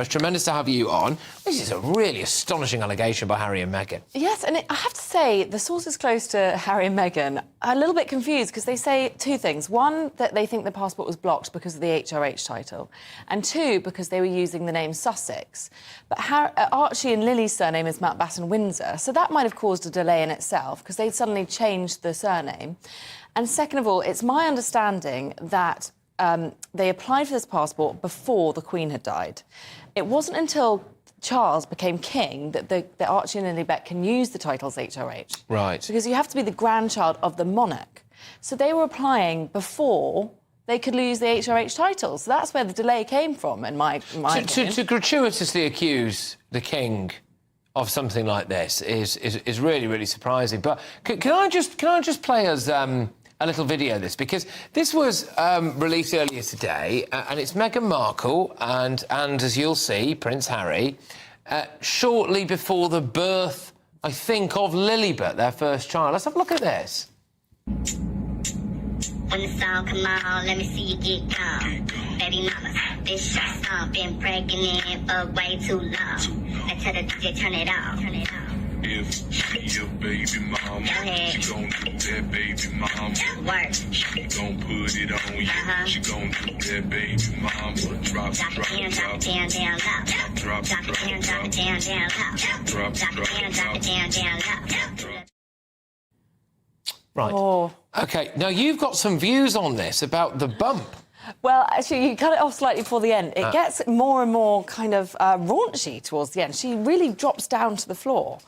It's tremendous to have you on. This is a really astonishing allegation by Harry and Meghan. Yes, and I have to say, the sources close to Harry and Meghan are a little bit confused because they say two things. One, that they think the passport was blocked because of the HRH title, and two, because they were using the name Sussex. But Archie and Lily's surname is Mountbatten-Windsor, so that might have caused a delay in itself because they'd suddenly changed the surname. And second of all, it's my understanding that they applied for this passport before the Queen had died. It wasn't until Charles became king that Archie and Lily Beck can use the titles HRH. Right. Because you have to be the grandchild of the monarch. So they were applying before they could lose the HRH title. So that's where the delay came from, in my opinion. To gratuitously accuse the king of something like this is really, really surprising. But can I just play us a little video of this, because this was released earlier today, and it's Meghan Markle and as you'll see, Prince Harry, shortly before the birth, I think, of Lilibet, their first child. Let's have a look at this. When the song come on, let me see you get gone. Baby mama, this shot song been pregnant for way too long. Let's tell the DJ turn it off. Turn it off. If she a baby mama, she gon' do that baby mama. Work. She gon' put it on you. She gon' do that baby mama. Drop Drop it down, down low. Drop Drop it down, down low. Drop it down low. Right. Oh. OK, now you've got some views on this about the bump. Well, actually, you cut it off slightly before the end. It gets more and more kind of raunchy towards the end. She really drops down to the floor.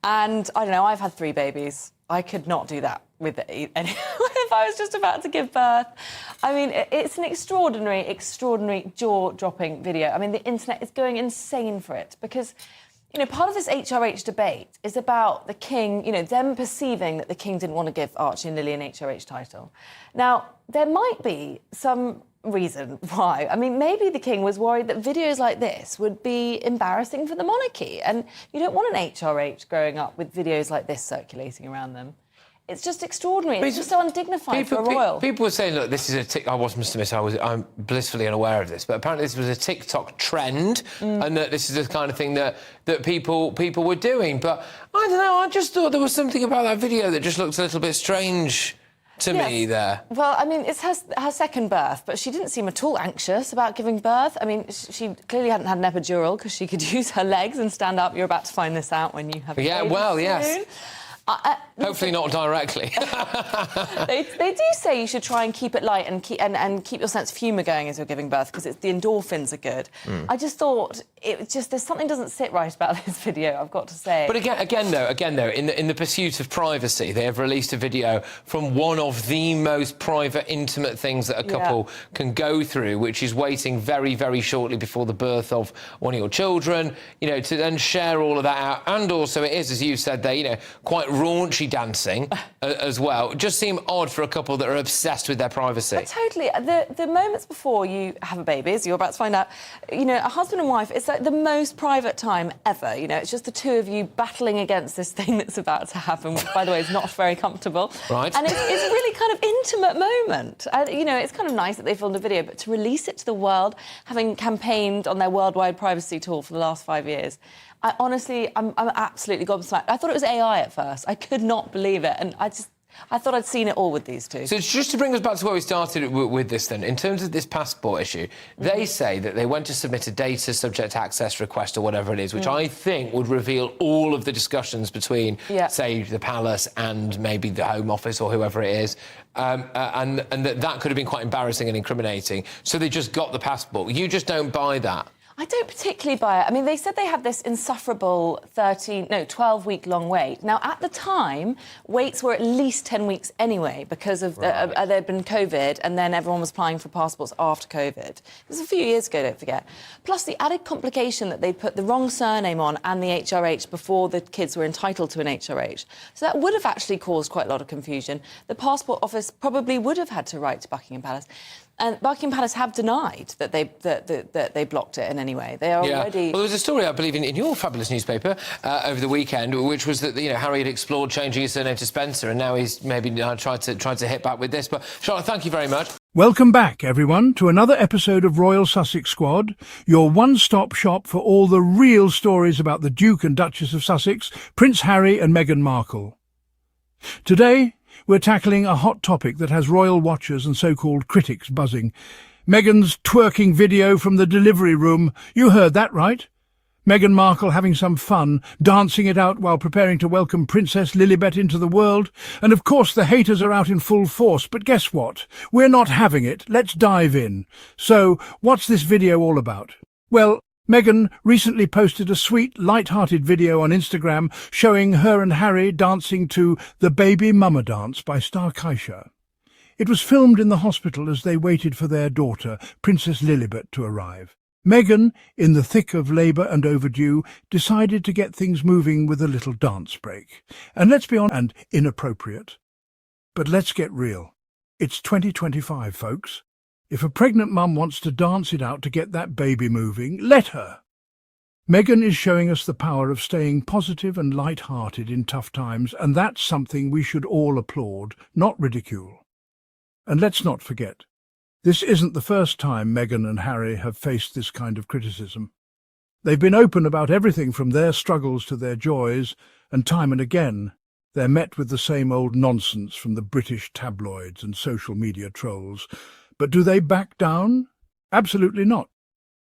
And, I don't know, I've had 3 babies. I could not do that with anyone if I was just about to give birth. I mean, it's an extraordinary jaw-dropping video. I mean, the internet is going insane for it because, you know, part of this HRH debate is about the king, you know, them perceiving that the king didn't want to give Archie and Lily an HRH title. Now, there might be some reason why. I mean, maybe the king was worried that videos like this would be embarrassing for the monarchy, and you don't want an HRH growing up with videos like this circulating around them. It's just extraordinary. It's just so undignified for a royal. People were saying, look, this is a tick. must admit, I'm blissfully unaware of this, but apparently this was a TikTok trend, and that this is the kind of thing that people were doing. But I don't know. I just thought there was something about that video that just looked a little bit strange to me there. Well, I mean, it's her second birth, but she didn't seem at all anxious about giving birth. I mean, she clearly hadn't had an epidural because she could use her legs and stand up. You're about to find this out when you have a baby soon. Yes. Hopefully not directly. They do say you should try and keep it light and keep your sense of humour going as you're giving birth because the endorphins are good. I just thought there's something doesn't sit right about this video, I've got to say. But again though, in the pursuit of privacy, they have released a video from one of the most private, intimate things that a couple can go through, which is waiting very, very shortly before the birth of one of your children. You know, to then share all of that out, and also it is, as you said there, you know, quite raunchy dancing as well. It just seem odd for a couple that are obsessed with their privacy. But totally. The moments before you have a baby, as you're about to find out, you know, a husband and wife, it's like the most private time ever. You know, it's just the two of you battling against this thing that's about to happen, which, by the way, is not very comfortable. Right. And it's a really kind of intimate moment. You know, it's kind of nice that they filmed a video, but to release it to the world, having campaigned on their worldwide privacy tour for the last 5 years, I'm absolutely gobsmacked. I thought it was AI at first. I could not believe it, and I thought I'd seen it all with these two. So just to bring us back to where we started with this then, in terms of this passport issue, they say that they went to submit a data subject access request or whatever it is, which I think would reveal all of the discussions between, say, the palace and maybe the Home Office or whoever it is, and that could have been quite embarrassing and incriminating. So they just got the passport. You just don't buy that. I don't particularly buy it. I mean, they said they had this insufferable 12-week-long wait. Now, at the time, waits were at least 10 weeks anyway because of there'd been COVID, and then everyone was applying for passports after COVID. It was a few years ago, don't forget. Plus, the added complication that they'd put the wrong surname on and the HRH before the kids were entitled to an HRH. So that would have actually caused quite a lot of confusion. The Passport Office probably would have had to write to Buckingham Palace. And Buckingham Palace have denied that they blocked it in any way. They are already... Well, there was a story, I believe, in your fabulous newspaper over the weekend, which was that, you know, Harry had explored changing his surname to Spencer, and now he's maybe tried to hit back with this. But, Charlotte, thank you very much. Welcome back, everyone, to another episode of Royal Sussex Squad, your one-stop shop for all the real stories about the Duke and Duchess of Sussex, Prince Harry and Meghan Markle. Today, we're tackling a hot topic that has royal watchers and so-called critics buzzing. Meghan's twerking video from the delivery room. You heard that right. Meghan Markle having some fun, dancing it out while preparing to welcome Princess Lilibet into the world. And of course the haters are out in full force, but guess what? We're not having it. Let's dive in. So, what's this video all about? Well, Meghan recently posted a sweet, light-hearted video on Instagram showing her and Harry dancing to the Baby Mama Dance by Star Kaisha. It was filmed in the hospital as they waited for their daughter, Princess Lilibet, to arrive. Meghan, in the thick of labour and overdue, decided to get things moving with a little dance break. And let's be honest, and inappropriate. But let's get real. It's 2025, folks. If a pregnant mum wants to dance it out to get that baby moving, let her. Meghan is showing us the power of staying positive and light-hearted in tough times, and that's something we should all applaud, not ridicule. And let's not forget, this isn't the first time Meghan and Harry have faced this kind of criticism. They've been open about everything from their struggles to their joys, and time and again they're met with the same old nonsense from the British tabloids and social media trolls. But do they back down? Absolutely not.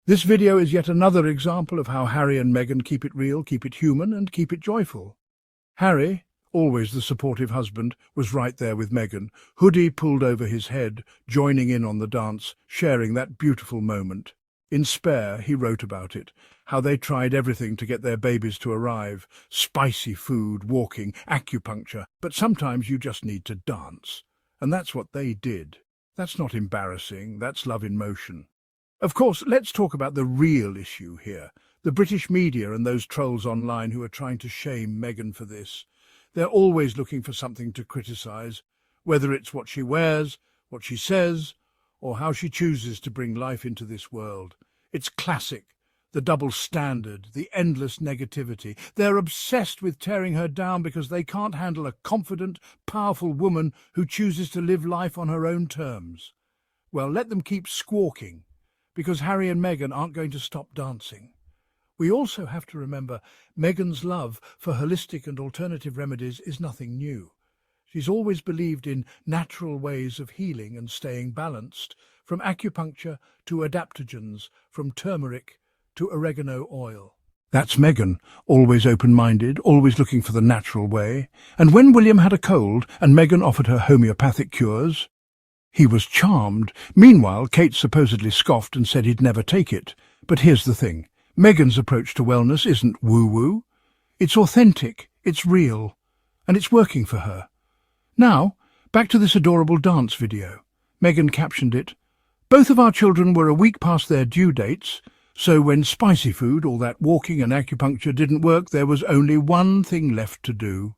This video is yet another example of how Harry and Meghan keep it real, keep it human, and keep it joyful. Harry, always the supportive husband, was right there with Meghan, hoodie pulled over his head, joining in on the dance, sharing that beautiful moment. In Spare, he wrote about it, how they tried everything to get their babies to arrive, spicy food, walking, acupuncture, but sometimes you just need to dance. And that's what they did. That's not embarrassing, that's love in motion. Of course, let's talk about the real issue here, the British media and those trolls online who are trying to shame Meghan for this. They're always looking for something to criticise, whether it's what she wears, what she says, or how she chooses to bring life into this world. It's classic, the double standard, the endless negativity. They're obsessed with tearing her down because they can't handle a confident, powerful woman who chooses to live life on her own terms. Well, let them keep squawking, because Harry and Meghan aren't going to stop dancing. We also have to remember Meghan's love for holistic and alternative remedies is nothing new. She's always believed in natural ways of healing and staying balanced, from acupuncture to adaptogens, from turmeric to oregano oil. That's Meghan, always open-minded, always looking for the natural way. And when William had a cold and Meghan offered her homeopathic cures, he was charmed. Meanwhile, Kate supposedly scoffed and said he'd never take it. But here's the thing. Meghan's approach to wellness isn't woo-woo. It's authentic, it's real, and it's working for her. Now, back to this adorable dance video. Meghan captioned it, "Both of our children were a week past their due dates, so when spicy food, all that walking and acupuncture didn't work, there was only one thing left to do."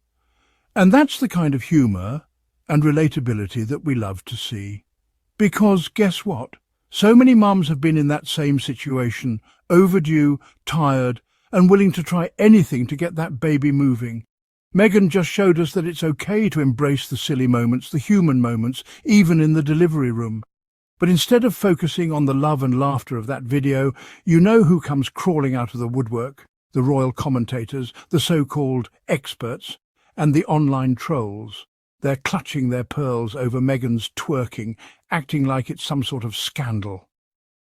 And that's the kind of humour and relatability that we love to see. Because guess what? So many mums have been in that same situation, overdue, tired, and willing to try anything to get that baby moving. Meghan just showed us that it's okay to embrace the silly moments, the human moments, even in the delivery room. But instead of focusing on the love and laughter of that video, you know who comes crawling out of the woodwork? The royal commentators, the so-called experts, and the online trolls. They're clutching their pearls over Meghan's twerking, acting like it's some sort of scandal.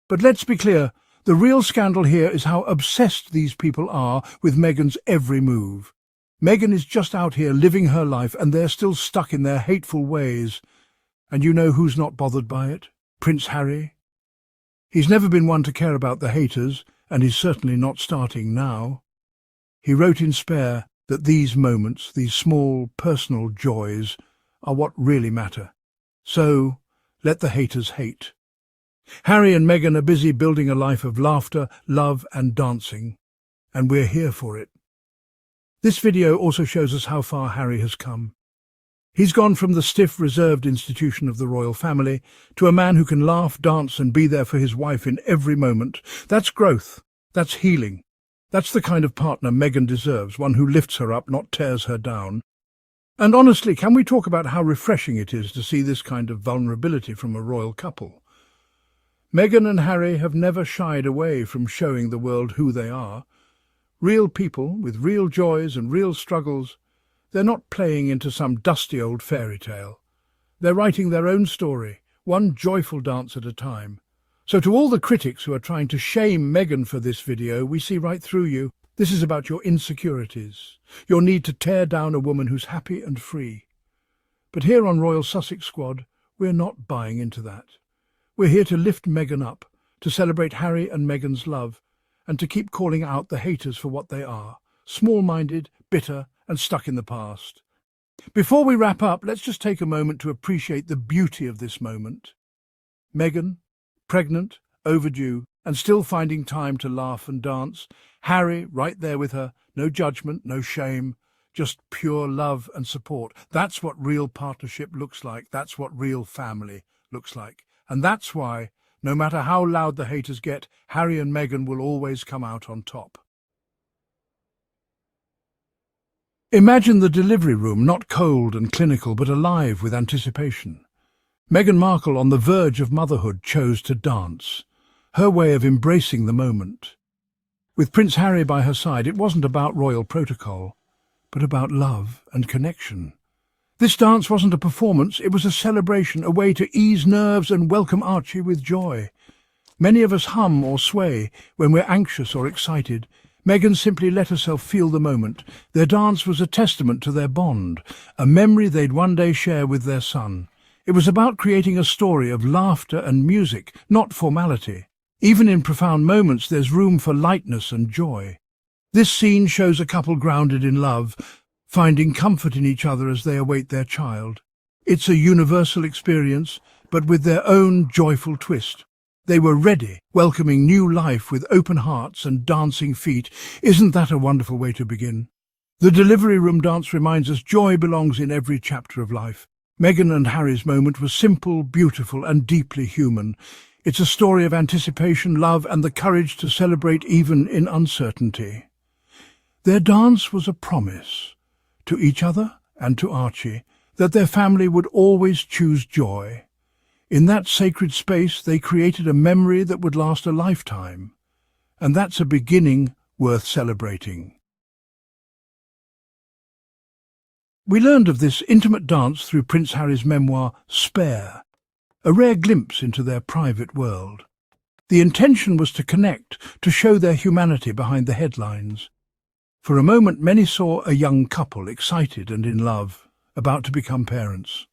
But let's be clear, the real scandal here is how obsessed these people are with Meghan's every move. Meghan is just out here living her life and they're still stuck in their hateful ways. And you know who's not bothered by it? Prince Harry. He's never been one to care about the haters, and he's certainly not starting now. He wrote in Spare that these moments, these small personal joys, are what really matter. So, let the haters hate. Harry and Meghan are busy building a life of laughter, love and dancing, and we're here for it. This video also shows us how far Harry has come. He's gone from the stiff, reserved institution of the royal family to a man who can laugh, dance and be there for his wife in every moment. That's growth. That's healing. That's the kind of partner Meghan deserves, one who lifts her up, not tears her down. And honestly, can we talk about how refreshing it is to see this kind of vulnerability from a royal couple? Meghan and Harry have never shied away from showing the world who they are. Real people with real joys and real struggles. They're not playing into some dusty old fairy tale. They're writing their own story, one joyful dance at a time. So to all the critics who are trying to shame Meghan for this video, we see right through you. This is about your insecurities, your need to tear down a woman who's happy and free. But here on Royal Sussex Squad, we're not buying into that. We're here to lift Meghan up, to celebrate Harry and Meghan's love, and to keep calling out the haters for what they are, small-minded, bitter, and stuck in the past. Before we wrap up, let's just take a moment to appreciate the beauty of this moment. Meghan, pregnant, overdue, and still finding time to laugh and dance. Harry, right there with her, no judgment, no shame, just pure love and support. That's what real partnership looks like. That's what real family looks like. And that's why, no matter how loud the haters get, Harry and Meghan will always come out on top. Imagine the delivery room, not cold and clinical, but alive with anticipation. Meghan Markle, on the verge of motherhood, chose to dance, her way of embracing the moment. With Prince Harry by her side, it wasn't about royal protocol, but about love and connection. This dance wasn't a performance, it was a celebration, a way to ease nerves and welcome Archie with joy. Many of us hum or sway when we're anxious or excited. Meghan simply let herself feel the moment. Their dance was a testament to their bond, a memory they'd one day share with their son. It was about creating a story of laughter and music, not formality. Even in profound moments, there's room for lightness and joy. This scene shows a couple grounded in love, finding comfort in each other as they await their child. It's a universal experience, but with their own joyful twist. They were ready, welcoming new life with open hearts and dancing feet. Isn't that a wonderful way to begin? The delivery room dance reminds us joy belongs in every chapter of life. Meghan and Harry's moment was simple, beautiful, and deeply human. It's a story of anticipation, love, and the courage to celebrate even in uncertainty. Their dance was a promise, to each other and to Archie, that their family would always choose joy. In that sacred space, they created a memory that would last a lifetime. And that's a beginning worth celebrating. We learned of this intimate dance through Prince Harry's memoir, Spare, a rare glimpse into their private world. The intention was to connect, to show their humanity behind the headlines. For a moment, many saw a young couple, excited and in love, about to become parents.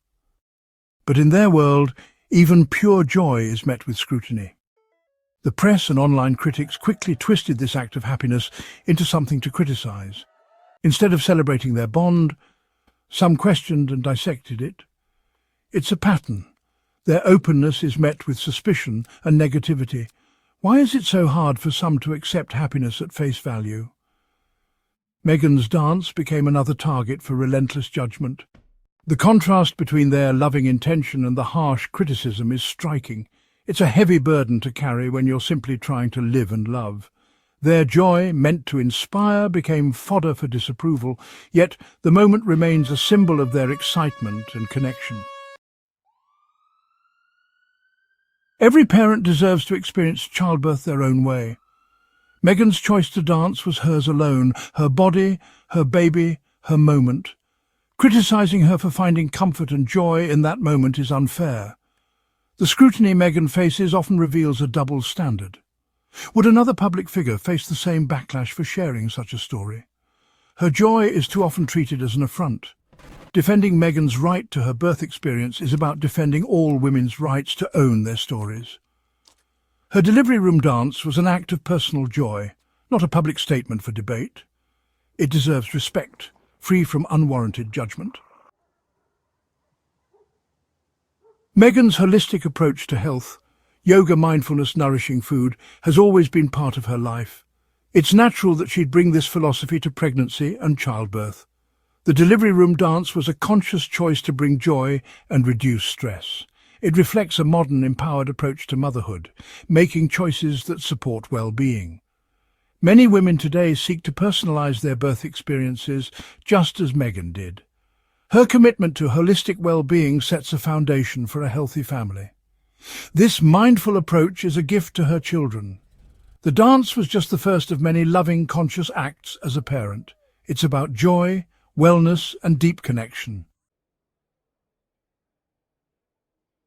But in their world, even pure joy is met with scrutiny. The press and online critics quickly twisted this act of happiness into something to criticize. Instead of celebrating their bond, some questioned and dissected it. It's a pattern. Their openness is met with suspicion and negativity. Why is it so hard for some to accept happiness at face value? Meghan's dance became another target for relentless judgment. The contrast between their loving intention and the harsh criticism is striking. It's a heavy burden to carry when you're simply trying to live and love. Their joy, meant to inspire, became fodder for disapproval, yet the moment remains a symbol of their excitement and connection. Every parent deserves to experience childbirth their own way. Meghan's choice to dance was hers alone, her body, her baby, her moment. Criticizing her for finding comfort and joy in that moment is unfair. The scrutiny Meghan faces often reveals a double standard. Would another public figure face the same backlash for sharing such a story? Her joy is too often treated as an affront. Defending Meghan's right to her birth experience is about defending all women's rights to own their stories. Her delivery room dance was an act of personal joy, not a public statement for debate. It deserves respect, free from unwarranted judgment. Meghan's holistic approach to health, yoga, mindfulness, nourishing food, has always been part of her life. It's natural that she'd bring this philosophy to pregnancy and childbirth. The delivery room dance was a conscious choice to bring joy and reduce stress. It reflects a modern, empowered approach to motherhood, making choices that support well-being. Many women today seek to personalize their birth experiences just as Meghan did. Her commitment to holistic well-being sets a foundation for a healthy family. This mindful approach is a gift to her children. The dance was just the first of many loving, conscious acts as a parent. It's about joy, wellness, and deep connection.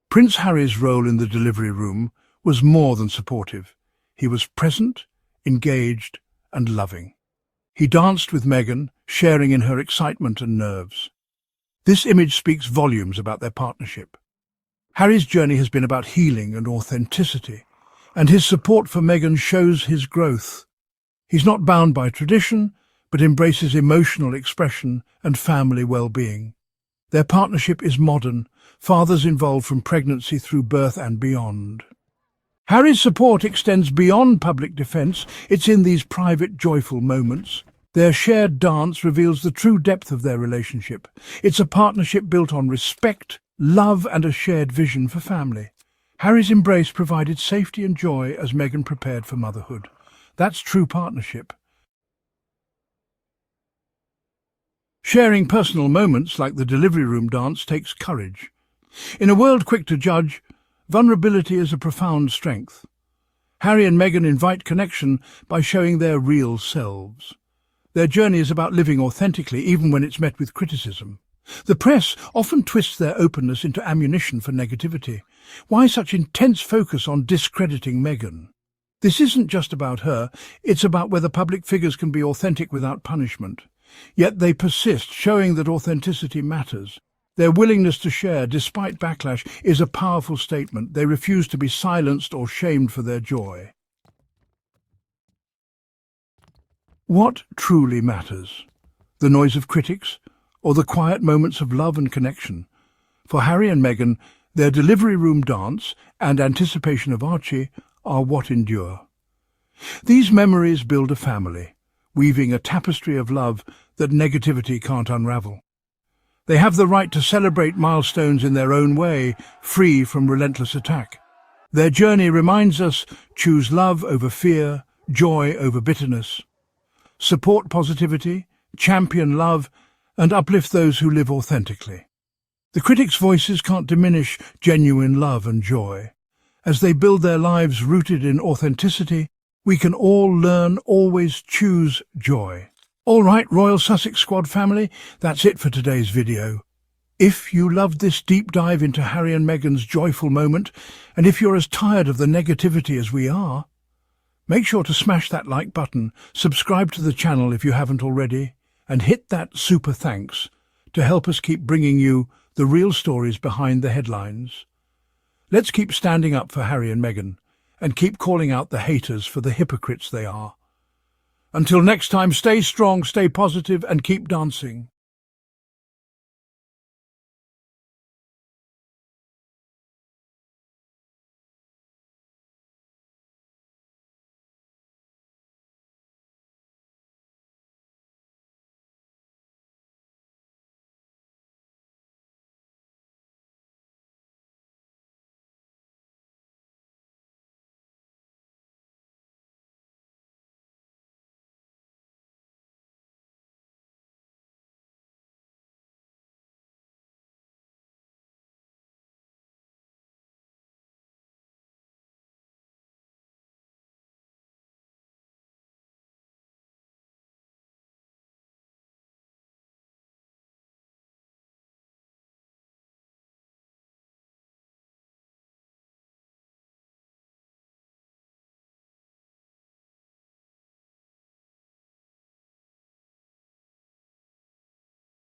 Prince Harry's role in the delivery room was more than supportive. He was present, engaged, and loving. He danced with Meghan, sharing in her excitement and nerves. This image speaks volumes about their partnership. Harry's journey has been about healing and authenticity, and his support for Meghan shows his growth. He's not bound by tradition, but embraces emotional expression and family well-being. Their partnership is modern, fathers involved from pregnancy through birth and beyond. Harry's support extends beyond public defence. It's in these private, joyful moments. Their shared dance reveals the true depth of their relationship. It's a partnership built on respect, love, and a shared vision for family. Harry's embrace provided safety and joy as Meghan prepared for motherhood. That's true partnership. Sharing personal moments like the delivery room dance takes courage. In a world quick to judge, vulnerability is a profound strength. Harry and Meghan invite connection by showing their real selves. Their journey is about living authentically, even when it's met with criticism. The press often twists their openness into ammunition for negativity. Why such intense focus on discrediting Meghan? This isn't just about her, it's about whether public figures can be authentic without punishment. Yet they persist, showing that authenticity matters. Their willingness to share, despite backlash, is a powerful statement. They refuse to be silenced or shamed for their joy. What truly matters? The noise of critics, or the quiet moments of love and connection? For Harry and Meghan, their delivery room dance and anticipation of Archie are what endure. These memories build a family, weaving a tapestry of love that negativity can't unravel. They have the right to celebrate milestones in their own way, free from relentless attack. Their journey reminds us, choose love over fear, joy over bitterness. Support positivity, champion love, and uplift those who live authentically. The critics' voices can't diminish genuine love and joy. As they build their lives rooted in authenticity, we can all learn, always choose joy. All right, Royal Sussex Squad family, that's it for today's video. If you loved this deep dive into Harry and Meghan's joyful moment, and if you're as tired of the negativity as we are, make sure to smash that like button, subscribe to the channel if you haven't already, and hit that super thanks to help us keep bringing you the real stories behind the headlines. Let's keep standing up for Harry and Meghan, and keep calling out the haters for the hypocrites they are. Until next time, stay strong, stay positive, and keep dancing.